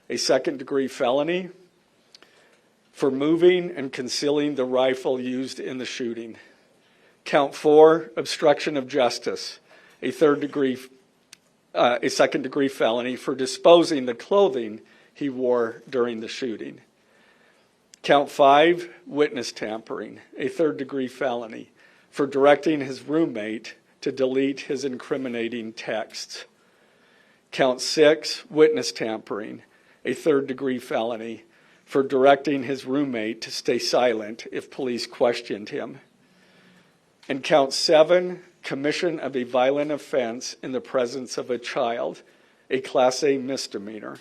a second-degree felony for moving and concealing the rifle used in the shooting. Count 4, obstruction of justice, a second-degree felony for disposing the clothing he wore during the shooting. Count 5, witness tampering, a third-degree felony for directing his roommate to delete his incriminating texts. Count 6, witness tampering, a third-degree felony for directing his roommate to stay silent if police questioned him. And count 7, commission of a violent offense in the presence of a child, a Class A misdemeanor,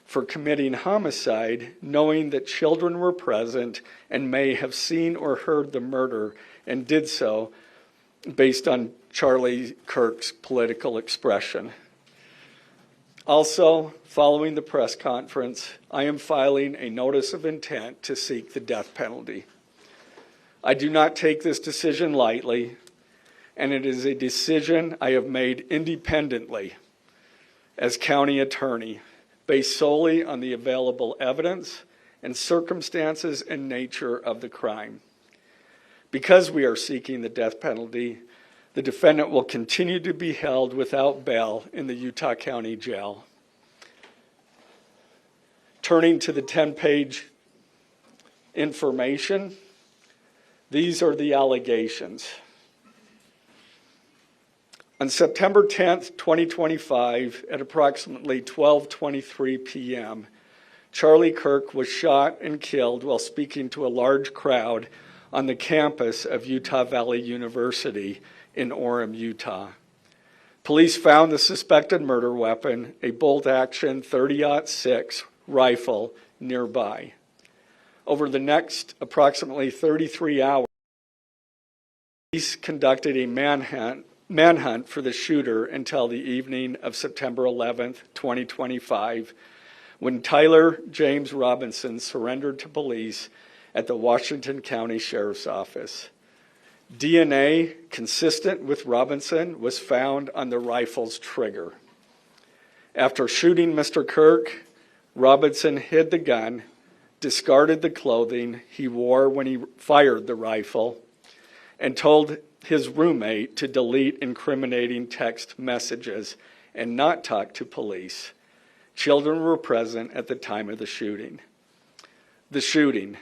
for committing homicide knowing that children were present and may have seen or heard the murder and did so based on Charlie Kirk's political expression. Also, following the press conference, I am filing a notice of intent to seek the death penalty. I do not take this decision lightly, and it is a decision I have made independently as county attorney, based solely on the available evidence and circumstances and nature of the crime. Because we are seeking the death penalty, the defendant will continue to be held without bail in the Utah County Jail. Turning to the 10-page information, these are the allegations. On September 10th, 2025, at approximately 12:23 p.m., Charlie Kirk was shot and killed while speaking to a large crowd on the campus of Utah Valley University in Orem, Utah. Police found the suspected murder weapon, a bolt-action .30-06 rifle, nearby. Over the next approximately 33 hours, police conducted a manhunt for the shooter until the evening of September 11th, 2025, when Tyler James Robinson surrendered to police at the Washington County Sheriff's Office. DNA consistent with Robinson was found on the rifle's trigger. After shooting Mr. Kirk, Robinson hid the gun, discarded the clothing he wore when he fired the rifle, and told his roommate to delete incriminating text messages and not talk to police. Children were present at the time of the shooting. The shooting.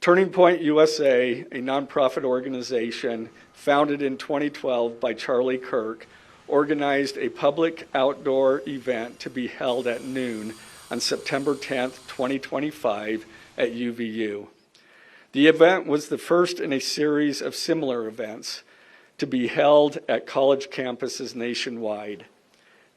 Turning Point USA, a nonprofit organization founded in 2012 by Charlie Kirk, organized a public outdoor event to be held at noon on September 10th, 2025 at UVU. The event was the first in a series of similar events to be held at college campuses nationwide.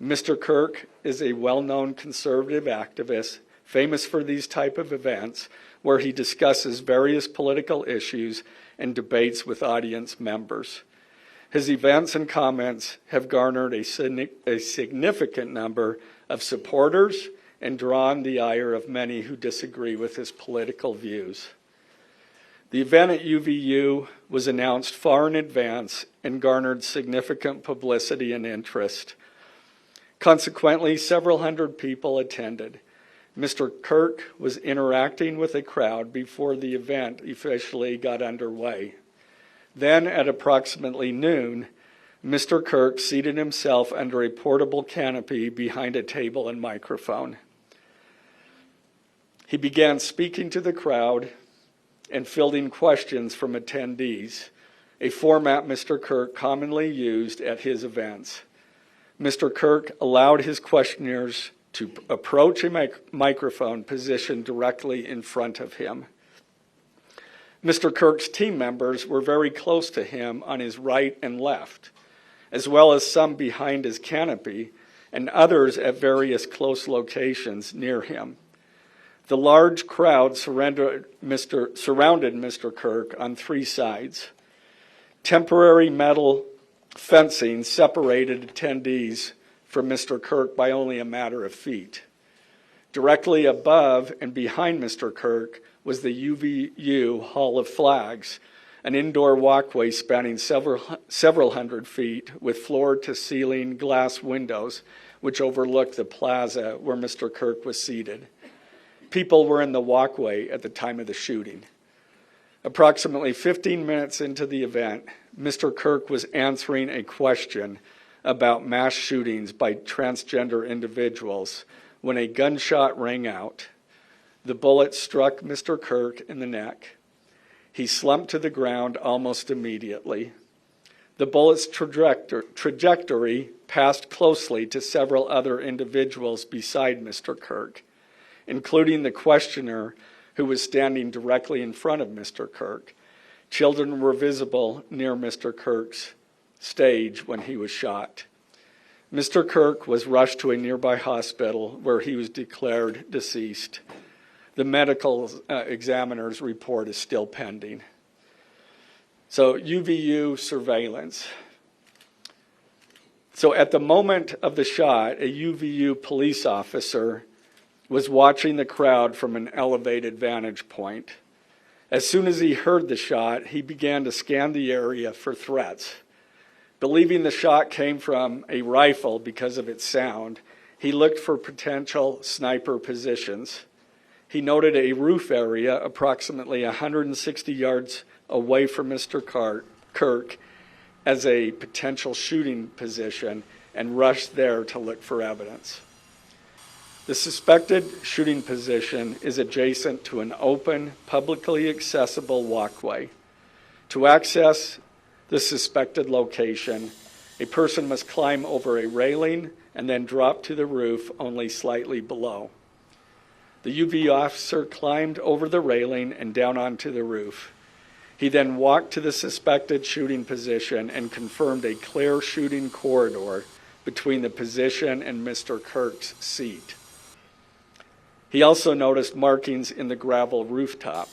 Mr. Kirk is a well-known conservative activist famous for these type of events where he discusses various political issues and debates with audience members. His events and comments have garnered a significant number of supporters and drawn the ire of many who disagree with his political views. The event at UVU was announced far in advance and garnered significant publicity and interest. Consequently, several hundred people attended. Mr. Kirk was interacting with a crowd before the event officially got underway. Then, at approximately noon, Mr. Kirk seated himself under a portable canopy behind a table and microphone. He began speaking to the crowd and fielding questions from attendees, a format Mr. Kirk commonly used at his events. Mr. Kirk allowed his questioners to approach a microphone positioned directly in front of him. Mr. Kirk's team members were very close to him on his right and left, as well as some behind his canopy and others at various close locations near him. The large crowd surrounded Mr. Kirk on three sides. Temporary metal fencing separated attendees from Mr. Kirk by only a matter of feet. Directly above and behind Mr. Kirk was the UVU Hall of Flags, an indoor walkway spanning several hundred feet with floor-to-ceiling glass windows which overlooked the plaza where Mr. Kirk was seated. people were in the walkway at the time of the shooting. Approximately 15 minutes into the event, Mr. Kirk was answering a question about mass shootings by transgender individuals when a gunshot rang out. The bullet struck Mr. Kirk in the neck. He slumped to the ground almost immediately. The bullet's trajectory passed closely to several other individuals beside Mr. Kirk, including the questioner who was standing directly in front of Mr. Kirk. Children were visible near Mr. Kirk's stage when he was shot. Mr. Kirk was rushed to a nearby hospital where he was declared deceased. The medical examiner's report is still pending. So UVU surveillance. So at the moment of the shot, a UVU police officer was watching the crowd from an elevated vantage point. As soon as he heard the shot, he began to scan the area for threats. Believing the shot came from a rifle because of its sound, he looked for potential sniper positions. He noted a roof area approximately 160 yards away from Mr. Kirk as a potential shooting position and rushed there to look for evidence. The suspected shooting position is adjacent to an open, publicly accessible walkway. To access the suspected location, a person must climb over a railing and then drop to the roof only slightly below. The UV officer climbed over the railing and down onto the roof. He then walked to the suspected shooting position and confirmed a clear shooting corridor between the position and Mr. Kirk's seat. He also noticed markings in the gravel rooftop,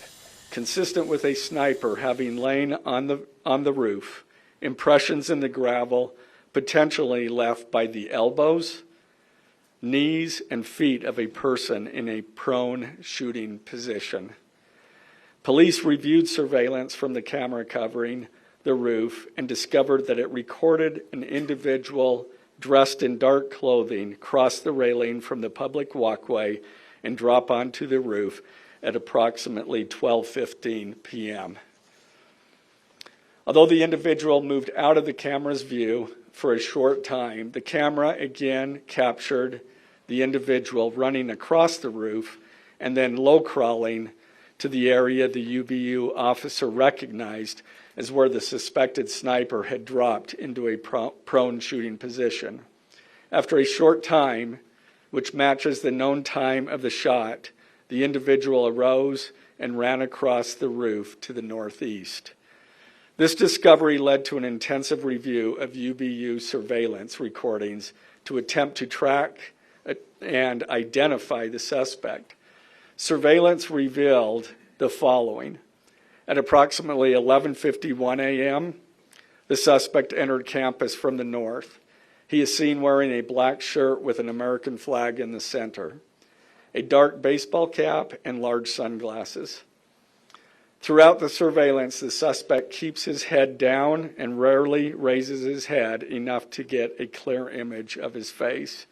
consistent with a sniper having lain on the roof, impressions in the gravel potentially left by the elbows, knees, and feet of a person in a prone shooting position. Police reviewed surveillance from the camera covering the roof and discovered that it recorded an individual dressed in dark clothing cross the railing from the public walkway and drop onto the roof at approximately 12:15 p.m. Although the individual moved out of the camera's view for a short time, the camera again captured the individual running across the roof and then low crawling to the area the UVU officer recognized as where the suspected sniper had dropped into a prone shooting position. After a short time, which matches the known time of the shot, the individual arose and ran across the roof to the northeast. This discovery led to an intensive review of UVU surveillance recordings to attempt to track and identify the suspect. Surveillance revealed the following. At approximately 11:51 a.m., the suspect entered campus from the north. He is seen wearing a black shirt with an American flag in the center, a dark baseball cap, and large sunglasses. Throughout the surveillance, the suspect keeps his head down and rarely raises his head enough to get a clear image of his face.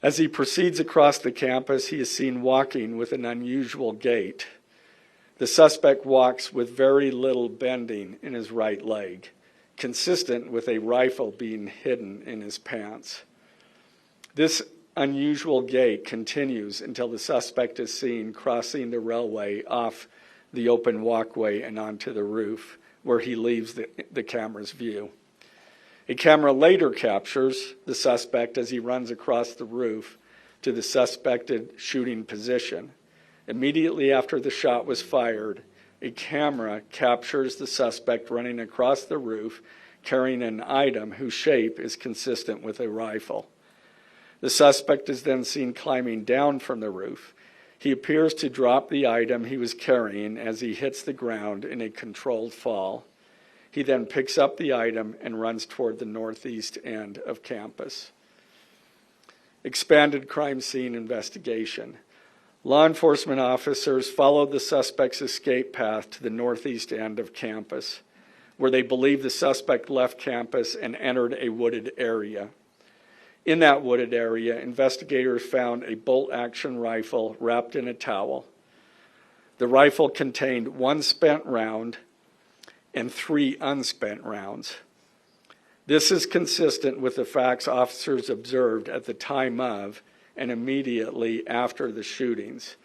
As he proceeds across the campus, he is seen walking with an unusual gait. The suspect walks with very little bending in his right leg, consistent with a rifle being hidden in his pants. This unusual gait continues until the suspect is seen crossing the railway off the open walkway and onto the roof, where he leaves the camera's view. A camera later captures the suspect as he runs across the roof to the suspected shooting position. Immediately after the shot was fired, a camera captures the suspect running across the roof carrying an item whose shape is consistent with a rifle. The suspect is then seen climbing down from the roof. He appears to drop the item he was carrying as he hits the ground in a controlled fall. He then picks up the item and runs toward the northeast end of campus. Expanded crime scene investigation. Law enforcement officers followed the suspect's escape path to the northeast end of campus, where they believe the suspect left campus and entered a wooded area. In that wooded area, investigators found a bolt-action rifle wrapped in a towel. The rifle contained 1 spent round and 3 unspent rounds. This is consistent with the facts officers observed at the time of and immediately after the shootings.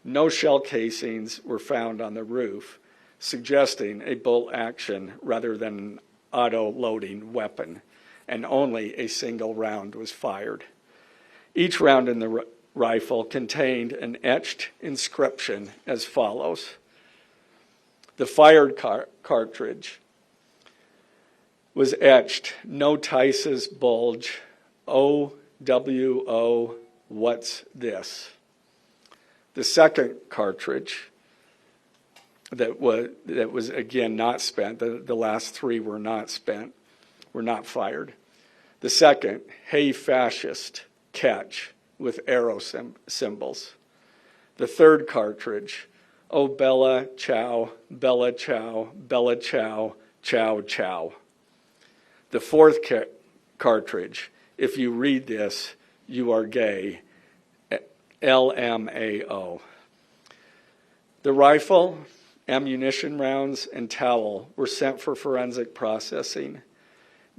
No shell casings were found on the roof, suggesting a bolt action rather than an auto-loading weapon, and only a single round was fired. Each round in the rifle contained an etched inscription as follows. The fired cartridge was etched, "No Tice's bulge, OWO, what's this?" The second cartridge that was again not spent, the last 3 were not spent, were not fired. The second, "Hey fascist, catch," with arrow symbols. The third cartridge, "Oh Bella Chow, Bella Chow, Bella Chow, Chow Chow." The fourth cartridge, "If you read this, you are gay," LMAO. The rifle, ammunition rounds, and towel were sent for forensic processing.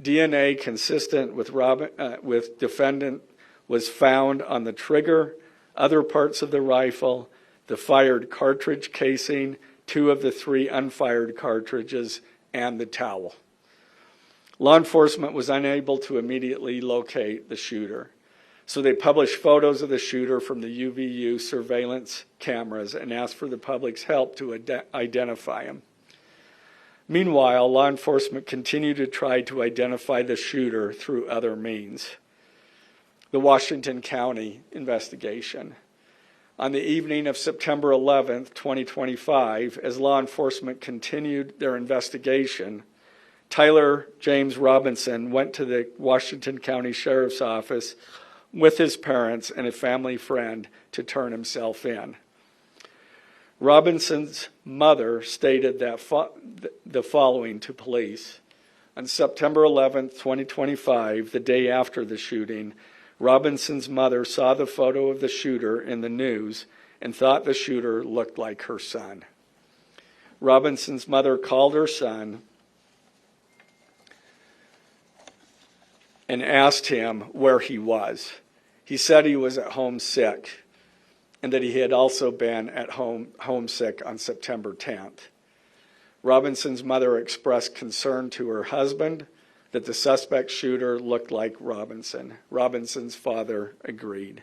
DNA consistent with defendant was found on the trigger, other parts of the rifle, the fired cartridge casing, 2 of the 3 unfired cartridges, and the towel. Law enforcement was unable to immediately locate the shooter, so they published photos of the shooter from the UVU surveillance cameras and asked for the public's help to identify him. Meanwhile, law enforcement continued to try to identify the shooter through other means. The Washington County investigation. On the evening of September 11th, 2025, as law enforcement continued their investigation, Tyler James Robinson went to the Washington County Sheriff's Office with his parents and a family friend to turn himself in. Robinson's mother stated that the following to police. On September 11th, 2025, the day after the shooting, Robinson's mother saw the photo of the shooter in the news and thought the shooter looked like her son. Robinson's mother called her son and asked him where he was. He said he was at home sick and that he had also been at homesick on September 10th. Robinson's mother expressed concern to her husband that the suspect shooter looked like Robinson. Robinson's father agreed.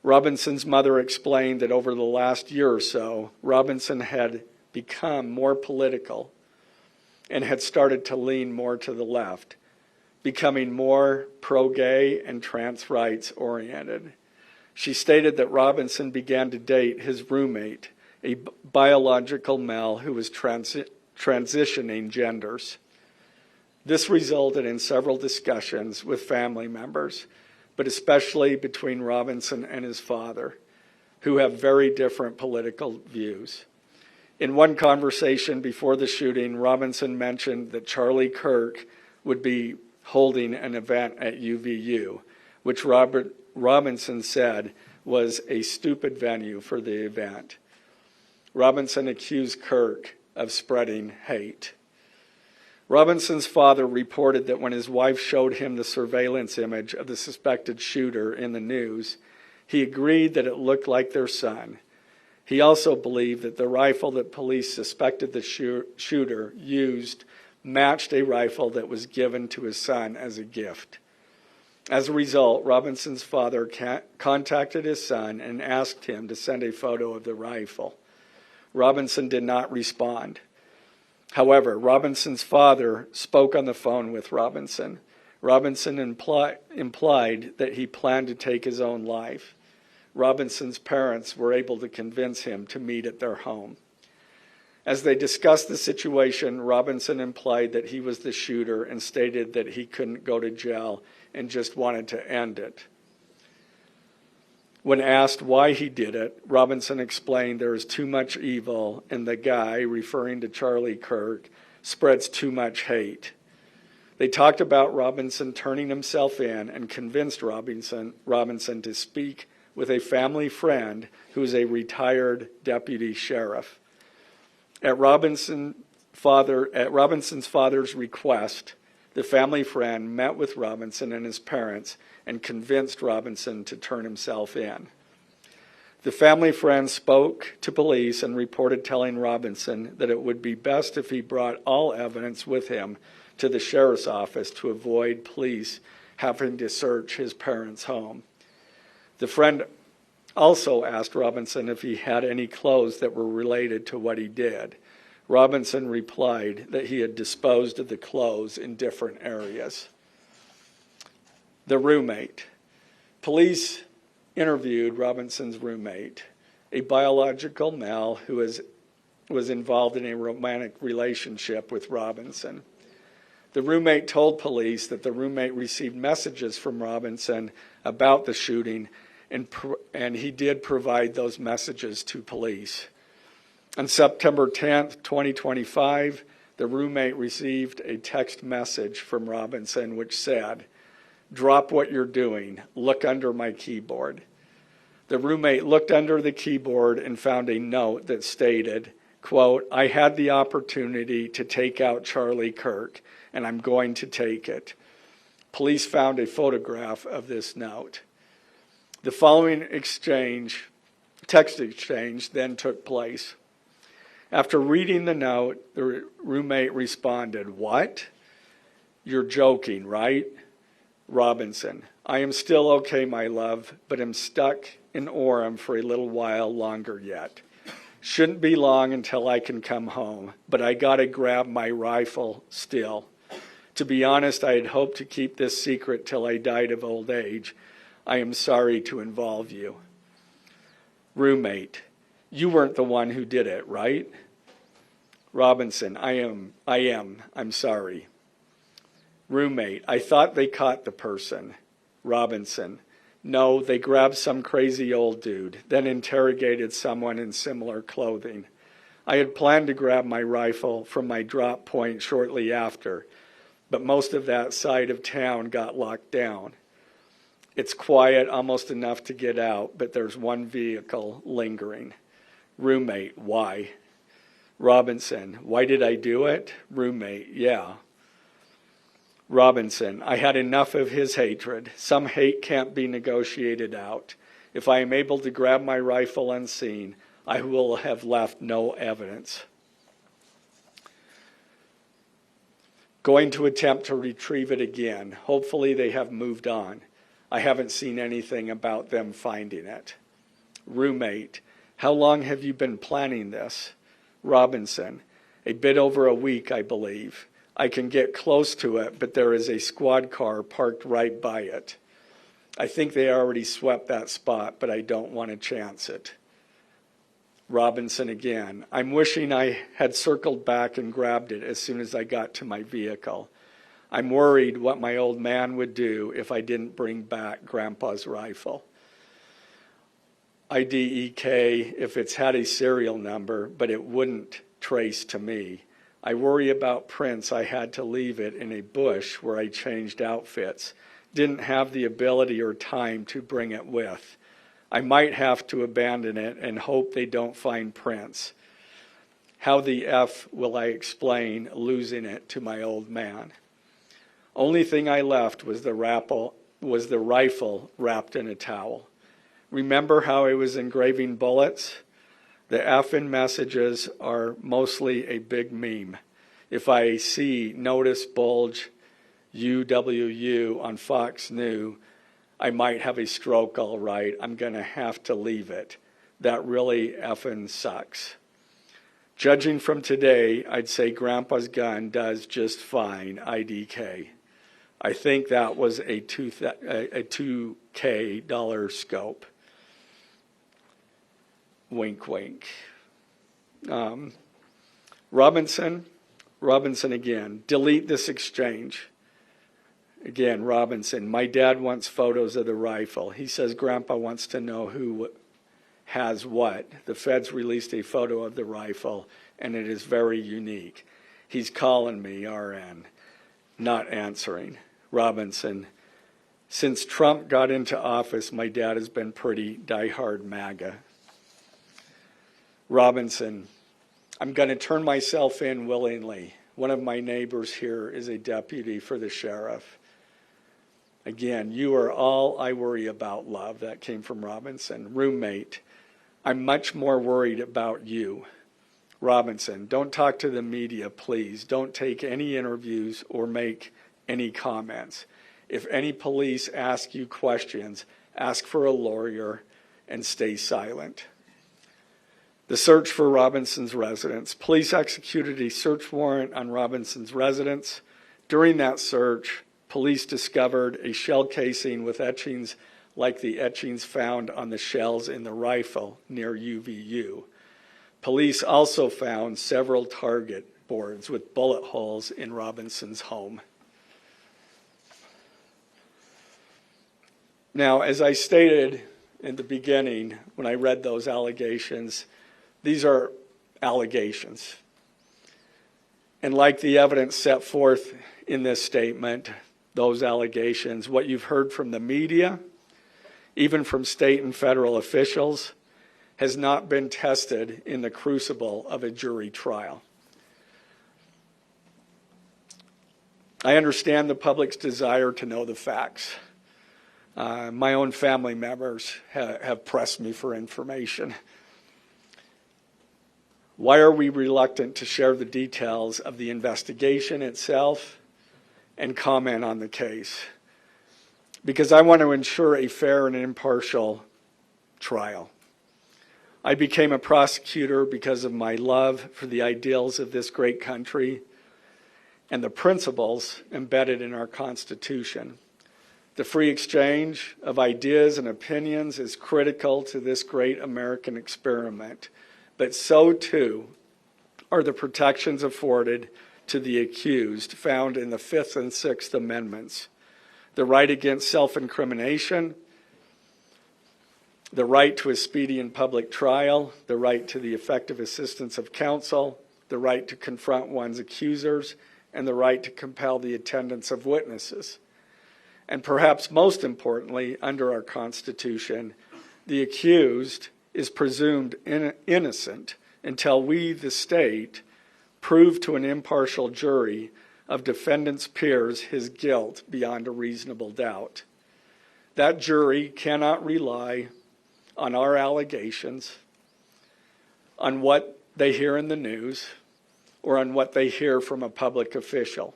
Robinson's mother explained that over the last year or so, Robinson had become more political and had started to lean more to the left, becoming more pro-gay and trans rights oriented. She stated that Robinson began to date his roommate, a biological male who was transitioning genders. This resulted in several discussions with family members, but especially between Robinson and his father, who have very different political views. In one conversation before the shooting, Robinson mentioned that Charlie Kirk would be holding an event at UVU, which Robinson said was a stupid venue for the event. Robinson accused Kirk of spreading hate. Robinson's father reported that when his wife showed him the surveillance image of the suspected shooter in the news, he agreed that it looked like their son. He also believed that the rifle that police suspected the shooter used matched a rifle that was given to his son as a gift. As a result, Robinson's father contacted his son and asked him to send a photo of the rifle. Robinson did not respond. However, Robinson's father spoke on the phone with Robinson. Robinson implied that he planned to take his own life. Robinson's parents were able to convince him to meet at their home. As they discussed the situation, Robinson implied that he was the shooter and stated that he couldn't go to jail and just wanted to end it. When asked why he did it, Robinson explained there is too much evil and the guy, referring to Charlie Kirk, spreads too much hate. They talked about Robinson turning himself in and convinced Robinson to speak with a family friend who is a retired deputy sheriff. At Robinson's father's request, the family friend met with Robinson and his parents and convinced Robinson to turn himself in. The family friend spoke to police and reported telling Robinson that it would be best if he brought all evidence with him to the sheriff's office to avoid police having to search his parents' home. The friend also asked Robinson if he had any clothes that were related to what he did. Robinson replied that he had disposed of the clothes in different areas. The roommate. Police interviewed Robinson's roommate, a biological male who was involved in a romantic relationship with Robinson. The roommate told police that the roommate received messages from Robinson about the shooting, and he did provide those messages to police. On September 10th, 2025, the roommate received a text message from Robinson which said, "Drop what you're doing. Look under my keyboard." The roommate looked under the keyboard and found a note that stated, quote, "I had the opportunity to take out Charlie Kirk, and I'm going to take it." Police found a photograph of this note. The following text exchange, then took place. After reading the note, the roommate responded, "What? You're joking, right?" Robinson, "I am still okay, my love, but am stuck in Orem for a little while longer yet. Shouldn't be long until I can come home, but I gotta grab my rifle still. To be honest, I had hoped to keep this secret till I died of old age. I am sorry to involve you." Roommate, "You weren't the one who did it, right?" Robinson, I am. I'm sorry." Roommate, "I thought they caught the person." Robinson, "No, they grabbed some crazy old dude, then interrogated someone in similar clothing. I had planned to grab my rifle from my drop point shortly after, but most of that side of town got locked down. It's quiet, almost enough to get out, but there's one vehicle lingering." Roommate, "Why?" Robinson, "Why did I do it?" Roommate, "Yeah." Robinson, "I had enough of his hatred. Some hate can't be negotiated out. If I am able to grab my rifle unseen, I will have left no evidence. Going to attempt to retrieve it again. Hopefully they have moved on. I haven't seen anything about them finding it." Roommate, "How long have you been planning this?" Robinson, "A bit over a week, I believe. I can get close to it, but there is a squad car parked right by it. I think they already swept that spot, but I don't want to chance it." Robinson again, "I'm wishing I had circled back and grabbed it as soon as I got to my vehicle. I'm worried what my old man would do if I didn't bring back Grandpa's rifle. IDEK if it's had a serial number, but it wouldn't trace to me. I worry about prints. I had to leave it in a bush where I changed outfits. Didn't have the ability or time to bring it with. I might have to abandon it and hope they don't find prints. How the F will I explain losing it to my old man? Only thing I left was the rifle wrapped in a towel. Remember how I was engraving bullets? The F in messages are mostly a big meme. If I see notice bulge UWU on Fox News, I might have a stroke all right. I'm going to have to leave it. That really effing sucks. Judging from today, I'd say Grandpa's gun does just fine, IDK. I think that was a $2K scope. Wink, wink. Robinson again, delete this exchange. Again, Robinson, my dad wants photos of the rifle. He says Grandpa wants to know who has what. The feds released a photo of the rifle, and it is very unique. He's calling me, RN. not answering. Robinson, since Trump got into office, my dad has been pretty diehard MAGA. Robinson, I'm going to turn myself in willingly. One of my neighbors here is a deputy for the sheriff. Again, you are all I worry about, love. That came from Robinson. Roommate, I'm much more worried about you. Robinson, don't talk to the media, please. Don't take any interviews or make any comments. If any police ask you questions, ask for a lawyer and stay silent. The search for Robinson's residence. Police executed a search warrant on Robinson's residence. During that search, police discovered a shell casing with etchings like the etchings found on the shells in the rifle near UVU. Police also found several target boards with bullet holes in Robinson's home. Now, as I stated in the beginning, when I read those allegations, these are allegations. And like the evidence set forth in this statement, those allegations, what you've heard from the media, even from state and federal officials, has not been tested in the crucible of a jury trial. I understand the public's desire to know the facts. My own family members have pressed me for information. Why are we reluctant to share the details of the investigation itself and comment on the case? Because I want to ensure a fair and impartial trial. I became a prosecutor because of my love for the ideals of this great country and the principles embedded in our Constitution. The free exchange of ideas and opinions is critical to this great American experiment, but so too are the protections afforded to the accused found in the Fifth and Sixth Amendments. The right against self-incrimination, the right to a speedy and public trial, the right to the effective assistance of counsel, the right to confront one's accusers, and the right to compel the attendance of witnesses. And perhaps most importantly, under our Constitution, the accused is presumed innocent until we, the state, prove to an impartial jury of defendant's peers his guilt beyond a reasonable doubt. That jury cannot rely on our allegations, on what they hear in the news, or on what they hear from a public official.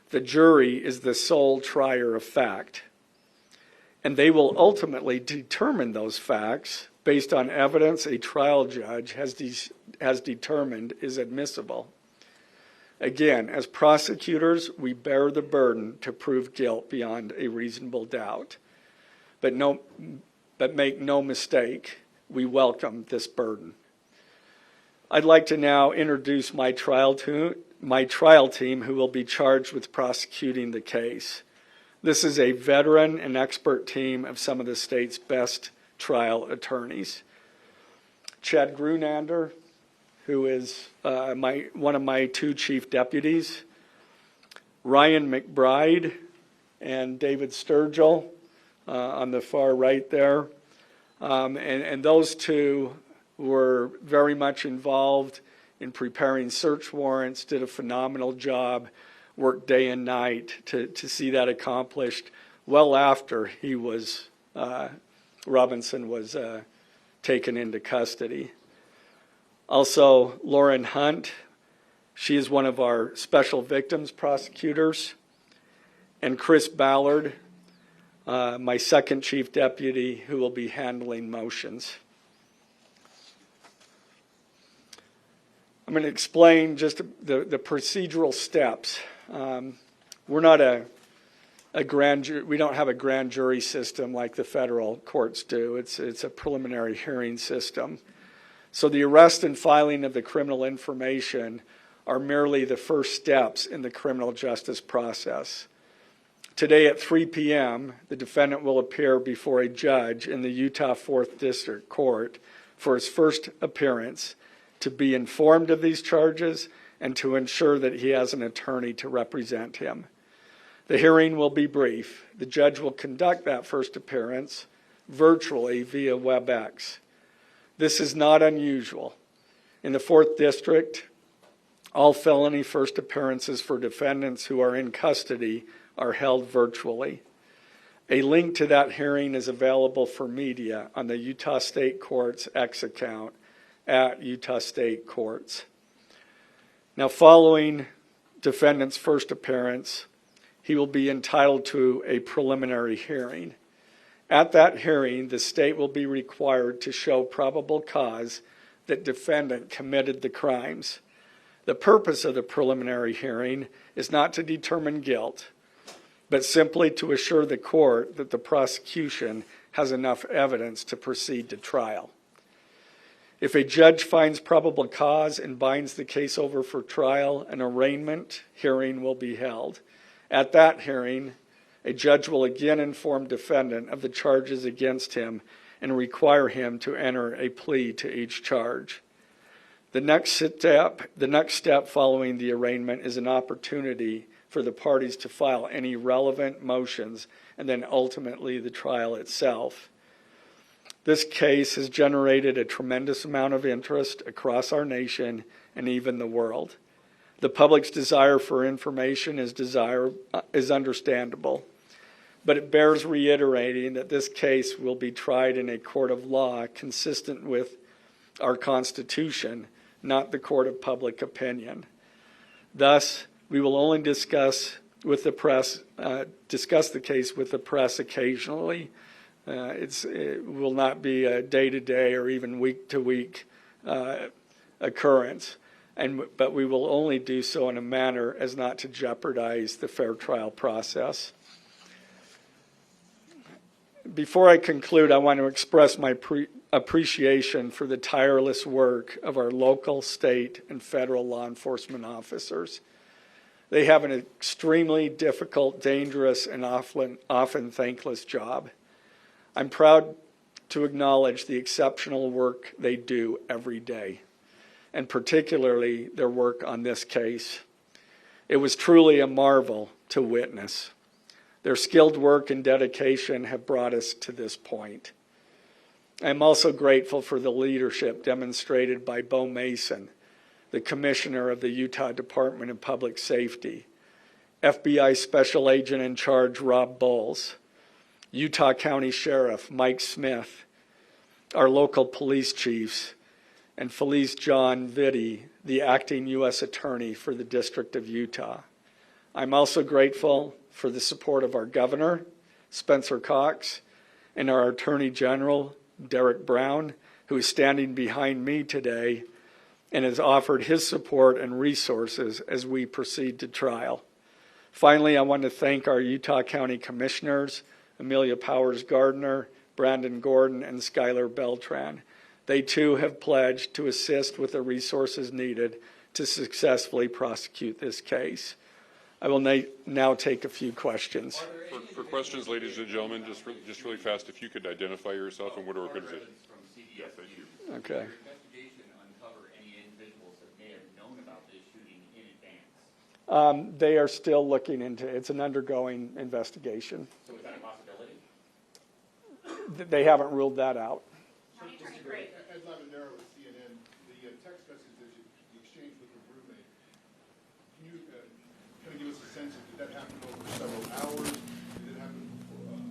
The jury is the sole trier of fact, and they will ultimately determine those facts based on evidence a trial judge has determined is admissible. Again, as prosecutors, we bear the burden to prove guilt beyond a reasonable doubt. But make no mistake, we welcome this burden. I'd like to now introduce my trial team who will be charged with prosecuting the case. This is a veteran and expert team of some of the state's best trial attorneys. Chad Grunander, who is one of my two chief deputies, Ryan McBride and David Sturgill on the far right there. And those two were very much involved in preparing search warrants, did a phenomenal job, worked day and night to see that accomplished well after he was, Robinson was taken into custody. Also, Lauren Hunt, she is one of our special victims prosecutors, and Chris Ballard, my second chief deputy, who will be handling motions. I'm going to explain just the procedural steps. We're not a grand jury. We don't have a grand jury system like the federal courts do. It's a preliminary hearing system. So the arrest and filing of the criminal information are merely the first steps in the criminal justice process. Today at 3 p.m., the defendant will appear before a judge in the Utah 4th District Court for his first appearance to be informed of these charges and to ensure that he has an attorney to represent him. The hearing will be brief. The judge will conduct that first appearance virtually via WebEx. This is not unusual. In the 4th District, all felony first appearances for defendants who are in custody are held virtually. A link to that hearing is available for media on the Utah State Courts X account at Utah State Courts. Now, following defendant's first appearance, he will be entitled to a preliminary hearing. At that hearing, the state will be required to show probable cause that defendant committed the crimes. The purpose of the preliminary hearing is not to determine guilt, but simply to assure the court that the prosecution has enough evidence to proceed to trial. If a judge finds probable cause and binds the case over for trial, an arraignment hearing will be held. At that hearing, a judge will again inform defendant of the charges against him and require him to enter a plea to each charge. The next step following the arraignment is an opportunity for the parties to file any relevant motions and then ultimately the trial itself. This case has generated a tremendous amount of interest across our nation and even the world. The public's desire for information is understandable, but it bears reiterating that this case will be tried in a court of law consistent with our Constitution, not the court of public opinion. Thus, we will only discuss the case with the press occasionally. It will not be a day-to-day or even week-to-week occurrence, but we will only do so in a manner as not to jeopardize the fair trial process. Before I conclude, I want to express my appreciation for the tireless work of our local, state, and federal law enforcement officers. They have an extremely difficult, dangerous, and often thankless job. I'm proud to acknowledge the exceptional work they do every day, and particularly their work on this case. It was truly a marvel to witness. Their skilled work and dedication have brought us to this point. I'm also grateful for the leadership demonstrated by Bo Mason, the Commissioner of the Utah Department of Public Safety, FBI Special Agent in Charge Rob Bowles, Utah County Sheriff Mike Smith, our local police chiefs, and Felice John Vitti, the acting U.S. Attorney for the District of Utah. I'm also grateful for the support of our Governor, Spencer Cox, and our Attorney General, Derek Brown, who is standing behind me today and has offered his support and resources as we proceed to trial. Finally, I want to thank our Utah County Commissioners, Amelia Powers Gardner, Brandon Gordon, and Skylar Beltran. They too have pledged to assist with the resources needed to successfully prosecute this case. I will now take a few questions. For questions, ladies and gentlemen, just really fast, if you could identify yourself and what organization. Yes, thank you. Okay. They are still looking into it. It's an undergoing investigation. So is that a possibility? They haven't ruled that out. Ed Lavanero with CNN, the text message that you exchanged with your roommate, can you kind of give us a sense of, did that happen over several hours? Did it happen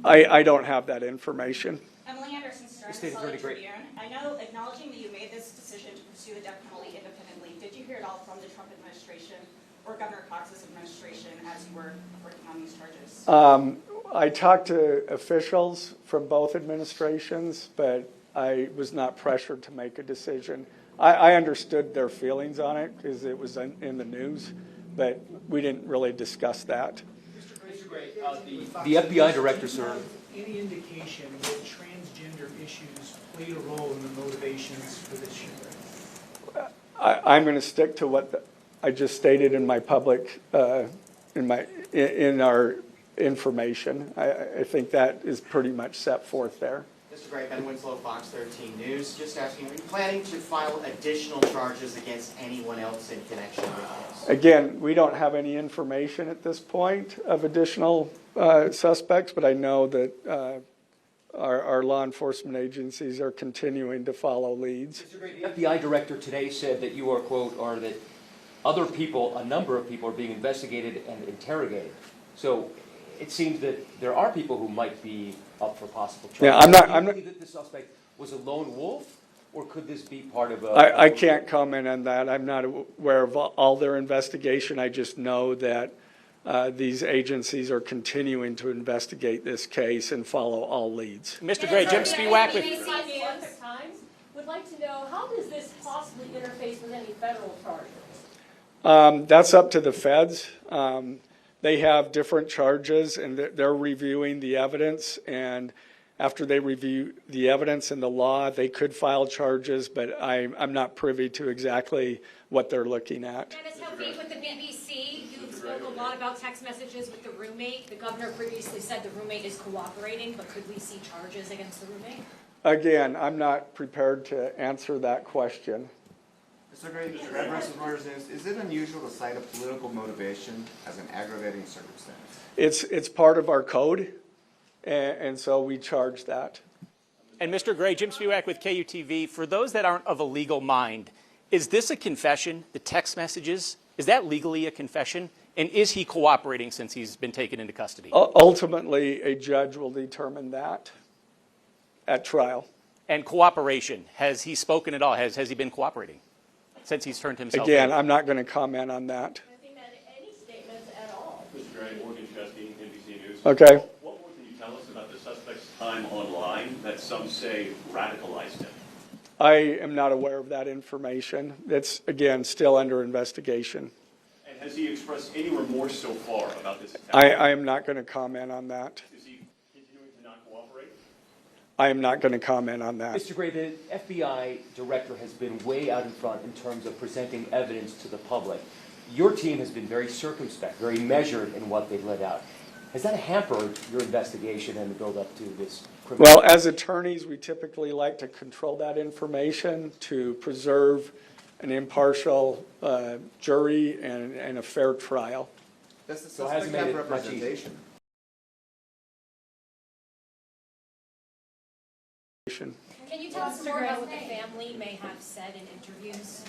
before? I don't have that information. Emily Anderson, Star Tribune. I know, acknowledging that you made this decision to pursue the death penalty independently, did you hear it all from the Trump administration or Governor Cox's administration as you were working on these charges? I talked to officials from both administrations, but I was not pressured to make a decision. I understood their feelings on it because it was in the news, but we didn't really discuss that. Mr. Gray, the FBI director, sir. Any indication that transgender issues played a role in the motivations for this shooting? I'm going to stick to what I just stated in my public, in our information. I think that is pretty much set forth there. Mr. Gray, Ben Winslow, Fox 13 News. Just asking, are you planning to file additional charges against anyone else in connection with this? Again, we don't have any information at this point of additional suspects, but I know that our law enforcement agencies are continuing to follow leads. Mr. Gray, the FBI director today said that you are, quote, or that other people, a number of people are being investigated and interrogated. So it seems that there are people who might be up for possible charges. Yeah, I'm not- Do you believe that the suspect was a lone wolf, or could this be part of a... I can't comment on that. I'm not aware of all their investigation. I just know that these agencies are continuing to investigate this case and follow all leads. Mr. Gray, Jim Spiewak with... Times would like to know, how does this possibly interface with any federal charges? That's up to the feds. They have different charges, and they're reviewing the evidence, and after they review the evidence and the law, they could file charges, but I'm not privy to exactly what they're looking at. Dennis Hope with the BBC, you spoke a lot about text messages with the roommate. The governor previously said the roommate is cooperating, but could we see charges against the roommate? Again, I'm not prepared to answer that question. Mr. Gray, Red versus Reuters News, is it unusual to cite a political motivation as an aggravating circumstance? It's part of our code, and so we charge that. And Mr. Gray, Jim Spiewak with KUTV. For those that aren't of a legal mind, is this a confession, the text messages? Is that legally a confession? And is he cooperating since he's been taken into custody? Ultimately, a judge will determine that at trial. And cooperation, has he spoken at all? Has he been cooperating since he's turned himself in? Again, I'm not going to comment on that. I think that any statements at all. Mr. Gray, Morgan Chesky, NBC News. Okay. What more can you tell us about the suspect's time online that some say radicalized him? I am not aware of that information. It's, again, still under investigation. And has he expressed any remorse so far about this attack? I am not going to comment on that. Is he continuing to not cooperate? I am not going to comment on that. Mr. Gray, the FBI director has been way out in front in terms of presenting evidence to the public. Your team has been very circumspect, very measured in what they've let out. Has that hampered your investigation and the build-up to this criminal? Well, as attorneys, we typically like to control that information to preserve an impartial jury and a fair trial. Does the So it hasn't suspect made have it much representation? Can you tell us more about what the family may have said in interviews?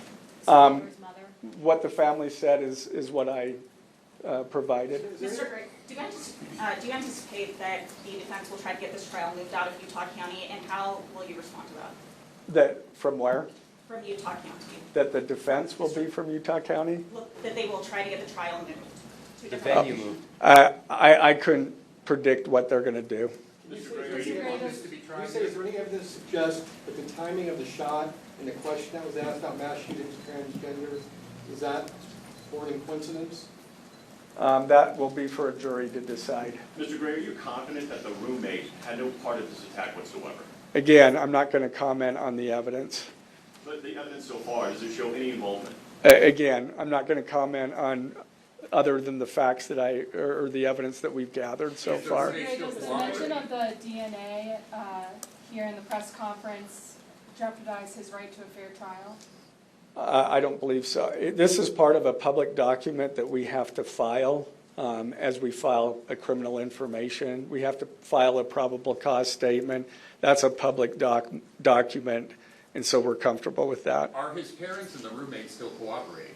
Um, His mother? What the family said is what I provided. Mr. Gray, do you anticipate that the defense will try to get this trial moved out of Utah County, and how will you respond to that? That, from where? From Utah County? That the defense will be from Utah County? That they will try to get the trial moved to a The different venue moved. I couldn't predict what they're going to do. Mr. Gray, you want this to be tried? Is there any evidence to suggest that the timing of the shot and the question that was asked about mass shootings of transgenders, is that born in coincidence? That will be for a jury to decide. Mr. Gray, are you confident that the roommate had no part of this attack whatsoever? Again, I'm not going to comment on the evidence. But the evidence so far, does it show any involvement? Again, I'm not going to comment on other than the facts that or the evidence that we've gathered so far. Does the mention of the DNA here in the press conference jeopardize his right to a fair trial? I don't believe so. This is part of a public document that we have to file as we file a criminal information. We have to file a probable cause statement. That's a public document, and so we're comfortable with that. Are his parents and the roommate still cooperating?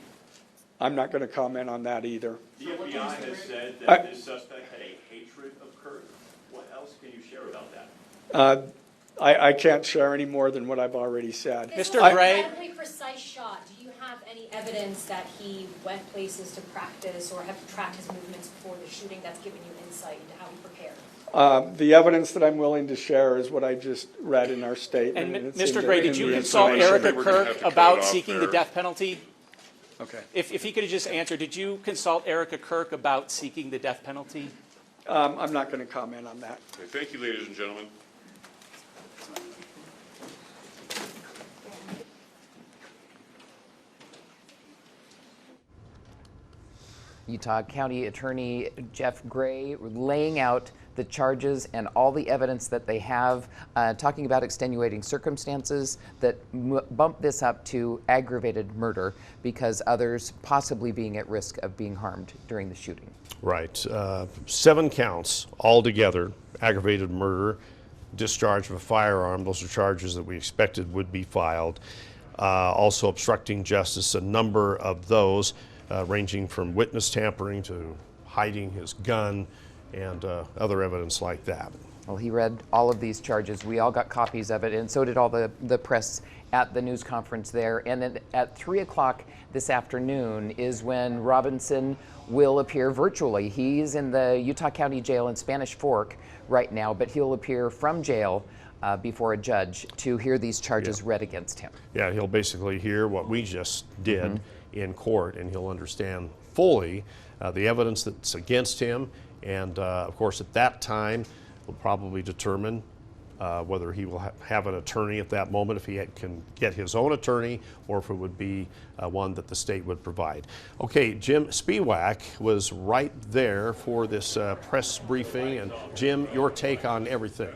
I'm not going to comment on that either. The FBI has said that this suspect had a hatred of Kirk. What else can you share about that? I can't share any more than what I've already said. Mr. This Gray? incredibly precise shot. Do you have any evidence that he went places to practice or have tracked his movements before the shooting that's given you insight into how he prepared? The evidence that I'm willing to share is what I just read in our statement. And it's Mr. in Gray, the- did in you the consult information. Erica We're gonna have Kirk to cut it about off seeking the there. death penalty? Okay. If he could have just answered, did you consult Erica Kirk about seeking the death penalty? I'm not going to comment on that. Okay, thank you, ladies and gentlemen. Utah County Attorney Jeff Gray laying out the charges and all the evidence that they have, talking about extenuating circumstances that bump this up to aggravated murder because others possibly being at risk of being harmed during the shooting. Right. 7 counts altogether, aggravated murder, discharge of a firearm. Those are charges that we expected would be filed. Also obstructing justice, a number of those ranging from witness tampering to hiding his gun and other evidence like that. Well, he read all of these charges. We all got copies of it, and so did all the press at the news conference there. And then at 3 o'clock this afternoon is when Robinson will appear virtually. He's in the Utah County Jail in Spanish Fork right now, but he'll appear from jail before a judge to hear these charges read against him. Yeah, he'll basically hear what we just did in court, and he'll understand fully the evidence that's against him. And of course, at that time, we'll probably determine whether he will have an attorney at that moment, if he can get his own attorney, or if it would be one that the state would provide. Okay, Jim Spiewak was right there for this press briefing. And Jim, your take on everything.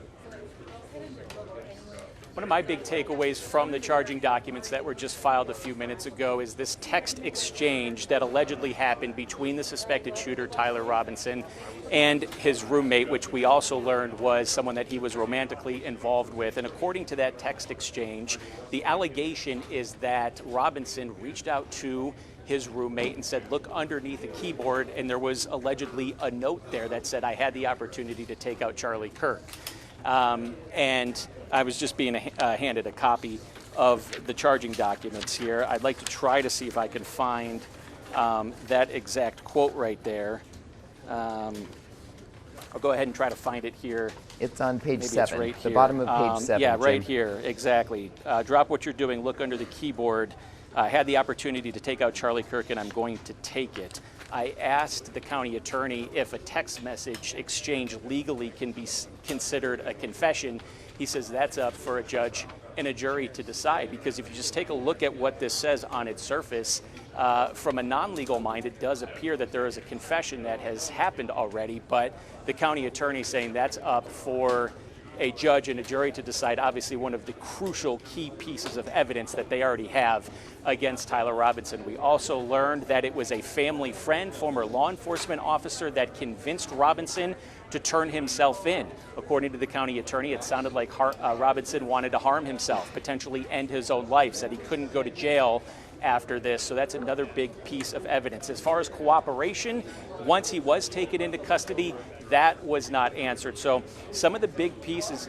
One of my big takeaways from the charging documents that were just filed a few minutes ago is this text exchange that allegedly happened between the suspected shooter, Tyler Robinson, and his roommate, which we also learned was someone that he was romantically involved with. And according to that text exchange, the allegation is that Robinson reached out to his roommate and said, look underneath the keyboard, and there was allegedly a note there that said, I had the opportunity to take out Charlie Kirk. And I was just being handed a copy of the charging documents here. I'd like to try to see if I can find that exact quote right there. I'll go ahead and try to find it here. It's on page Maybe 7, it's right the here. bottom of page 7. Yeah, right Jim. here, exactly. Drop what you're doing, look under the keyboard. I had the opportunity to take out Charlie Kirk, and I'm going to take it. I asked the county attorney if a text message exchange legally can be considered a confession. He says that's up for a judge and a jury to decide, because if you just take a look at what this says on its surface, from a non-legal mind, it does appear that there is a confession that has happened already, but the county attorney saying that's up for a judge and a jury to decide. Obviously one of the crucial key pieces of evidence that they already have against Tyler Robinson. We also learned that it was a family friend, former law enforcement officer, that convinced Robinson to turn himself in. According to the county attorney, it sounded like Robinson wanted to harm himself, potentially end his own life, said he couldn't go to jail after this. So that's another big piece of evidence. As far as cooperation, once he was taken into custody, that was not answered. So some of the big pieces,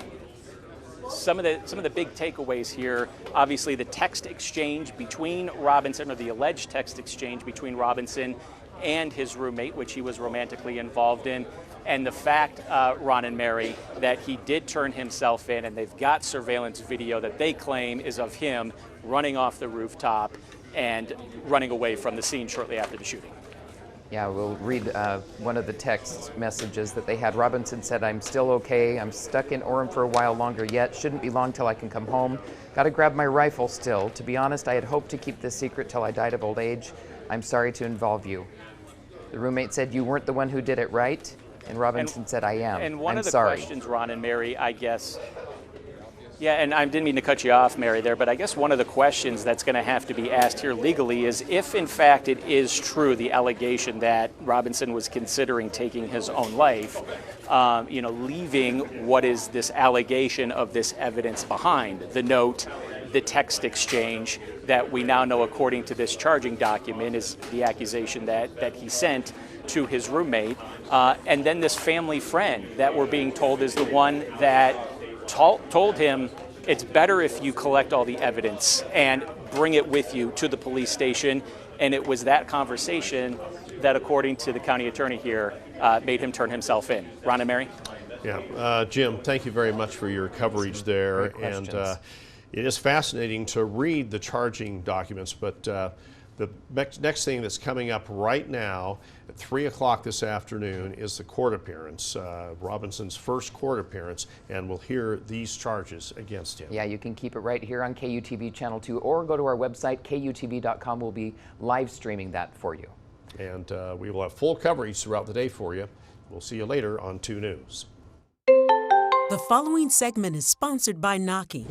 some of the big takeaways here, obviously the text exchange between Robinson, or the alleged text exchange between Robinson and his roommate, which he was romantically involved in, and the fact, Ron and Mary, that he did turn himself in, and they've got surveillance video that they claim is of him running off the rooftop and running away from the scene shortly after the shooting. Yeah, we'll read one of the text messages that they had. Robinson said, I'm still okay. I'm stuck in Orem for a while longer yet. Shouldn't be long till I can come home. Got to grab my rifle still. To be honest, I had hoped to keep this secret till I died of old age. I'm sorry to involve you. The roommate said, you weren't the one who did it, right? And Robinson said, I am. And one I'm of the sorry. questions, Ron and Mary, I guess, yeah, and I didn't mean to cut you off, Mary, there, but I guess one of the questions that's going to have to be asked here legally is if, in fact, it is true, the allegation that Robinson was considering taking his own life, leaving what is this allegation of this evidence behind, the note, the text exchange that we now know, according to this charging document, is the accusation that he sent to his roommate, and then this family friend that we're being told is the one that told him it's better if you collect all the evidence and bring it with you to the police station. And it was that conversation that, according to the county attorney here, made him turn himself in. Ron and Mary? Yeah, Jim, thank you very much for your coverage there. And it is fascinating to read the charging documents, but the next thing that's coming up right now at 3 o'clock this afternoon is the court appearance, Robinson's first court appearance, and we'll hear these charges against him. Yeah, you can keep it right here on KUTV Channel 2 or go to our website, KUTV.com. We'll be live streaming that for you. And we will have full coverage throughout the day for you. We'll see you later on 2 News. following segment is sponsored by Knocking.